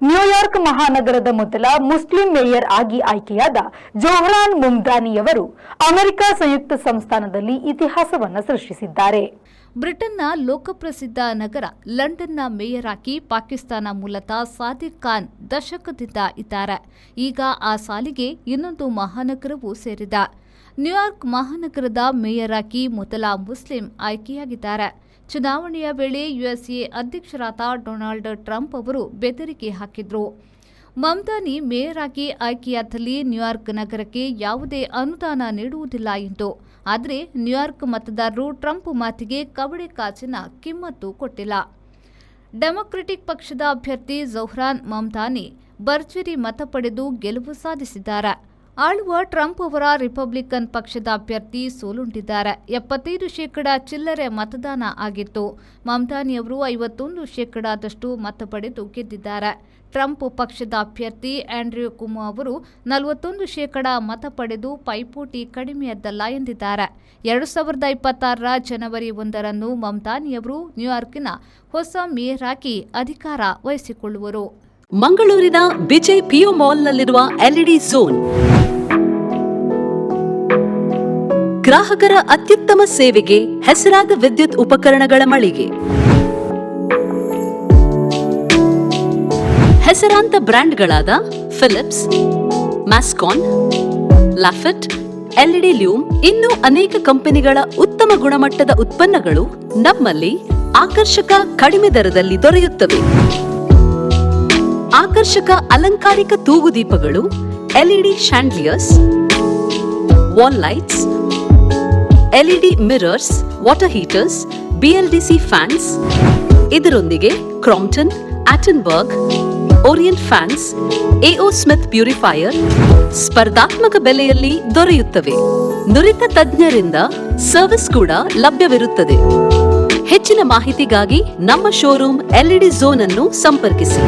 New York ಮಹಾನಗರದ ಮೊದಲ Muslim mayor ಆಗಿ ಆಯ್ಕೆಯಾದ ಜೋಹ್ರಾನ್ ಮುಮ್ದಾನಿಯವರು ಅಮೆರಿಕ ಸಂಯುಕ್ತ ಸಂಸ್ಥಾನದಲ್ಲಿ ಇತಿಹಾಸವನ್ನು ಸೃಷ್ಟಿಸಿದ್ದಾರೆ. ಬ್ರಿಟನ್ನ ಲೋಕಪ್ರಸಿದ್ಧ ನಗರ ಲಂಡನ್ನ ಮೇಯರ್ ಆಗಿ ಪಾಕಿಸ್ತಾನ ಮೂಲದ ಸಾದಿಕ್ ಖಾನ್ ದಶಕದಿಂದ ಇದ್ದಾರೆ. ಈಗ ಆ ಸಾಲಿಗೆ ಇನ್ನೊಂದು ಮಹಾನಗರವೂ ಸೇರಿದೆ. ನ್ಯೂಯಾರ್ಕ್ ಮಹಾನಗರದ ಮೇಯರ್ ಆಗಿ ಮೊದಲ ಮುಸ್ಲಿಂ ಆಯ್ಕೆಯಾಗಿದ್ದಾರೆ. ಚುನಾವಣೆಯ ವೇಳೆ ಯುಎಸ್ಎ ಅಧ್ಯಕ್ಷರಾದ ಡೊನಾಲ್ಡ್ ಟ್ರಂಪ್ ಅವರು ಬೆದರಿಕೆ ಹಾಕಿದ್ರು. ಮಮ್ದಾನಿ ಮೇಯರ್ ಆಗಿ ಆಯ್ಕೆಯಾದಲ್ಲಿ ನ್ಯೂಯಾರ್ಕ್ ನಗರಕ್ಕೆ ಯಾವುದೇ ಅನುದಾನ ನೀಡುವುದಿಲ್ಲ ಎಂದು. ಆದರೆ ನ್ಯೂಯಾರ್ಕ್ ಮತದಾರರು ಟ್ರಂಪ್ ಮಾತಿಗೆ ಕವಡೆ ಕಾಚಿನ ಕಿಮ್ಮತ್ತು ಕೊಟ್ಟಿಲ್ಲ. ಡೆಮೊಕ್ರೆಟಿಕ್ ಪಕ್ಷದ ಅಭ್ಯರ್ಥಿ ಜೋಹ್ರಾನ್ ಮಮ್ದಾನಿ ಭರ್ಜರಿ ಮತ ಪಡೆದು ಗೆಲುವು ಸಾಧಿಸಿದ್ದಾರೆ. ಆಳುವ ಟ್ರಂಪ್ ಅವರ ರಿಪಬ್ಲಿಕನ್ ಪಕ್ಷದ ಅಭ್ಯರ್ಥಿ ಸೋಲುಂಡಿದ್ದಾರೆ. 75% ಚಿಲ್ಲರೆ ಮತದಾನ ಆಗಿತ್ತು. ಮಮ್ದಾನಿ ಅವರು 51%ದಷ್ಟು ಮತ ಪಡೆದು ಗೆದ್ದಿದ್ದಾರೆ. ಟ್ರಂಪ್ ಪಕ್ಷದ ಅಭ್ಯರ್ಥಿ ಆಂಡ್ರ್ಯೂ ಕುಮೋ ಅವರು 41% ಮತ ಪಡೆದು ಪೈಪೋಟಿ ಕಡಿಮೆಯದ್ದಲ್ಲ ಎಂದಿದ್ದಾರೆ. 2026 ಜನವರಿ 1ರಂದು ಮಮ್ದಾನಿಯವರು ನ್ಯೂಯಾರ್ಕಿನ ಹೊಸ ಮೇಯರ್ ಆಗಿ ಅಧಿಕಾರ ವಹಿಸಿಕೊಳ್ಳುವರು. ಮಂಗಳೂರಿನ ವಿಜಯ್ ಪಿಯು ಮಾಲ್ನಲ್ಲಿರುವ ಎಲ್ಇಡಿ ಝೋನ್ ಗ್ರಾಹಕರ ಅತ್ಯುತ್ತಮ ಸೇವೆಗೆ ಹೆಸರಾದ ವಿದ್ಯುತ್ ಉಪಕರಣಗಳ ಮಳಿಗೆ. ಹೆಸರಾಂತ ಬ್ರ್ಯಾಂಡ್ಗಳಾದ ಫಿಲಿಪ್ಸ್, ಮ್ಯಾಸ್ಕಾನ್, ಲಾಫೆಟ್, ಎಲ್ಇಡಿ ಲ್ಯೂಮ್ ಇನ್ನೂ ಅನೇಕ ಕಂಪನಿಗಳ ಉತ್ತಮ ಗುಣಮಟ್ಟದ ಉತ್ಪನ್ನಗಳು ನಮ್ಮಲ್ಲಿ ಆಕರ್ಷಕ ಕಡಿಮೆ ದರದಲ್ಲಿ ದೊರೆಯುತ್ತವೆ. ಆಕರ್ಷಕ ಅಲಂಕಾರಿಕ ತೂಗುದೀಪಗಳು, LED chandeliers, wall lights, LED mirrors, water heaters, BLDC fans, ಇದರೊಂದಿಗೆ Crompton, Atomberg, Orient fans, AO Smith purifier ಸ್ಪರ್ಧಾತ್ಮಕ ಬೆಲೆಯಲ್ಲಿ ದೊರೆಯುತ್ತವೆ. ನುರಿತ ತಜ್ಞರಿಂದ ಸರ್ವಿಸ್ ಕೂಡ ಲಭ್ಯವಿರುತ್ತದೆ. ಹೆಚ್ಚಿನ ಮಾಹಿತಿಗಾಗಿ ನಮ್ಮ ಶೋರೂಮ್ ಎಲ್ಇಡಿ ಝೋನ್ ಅನ್ನು ಸಂಪರ್ಕಿಸಿ.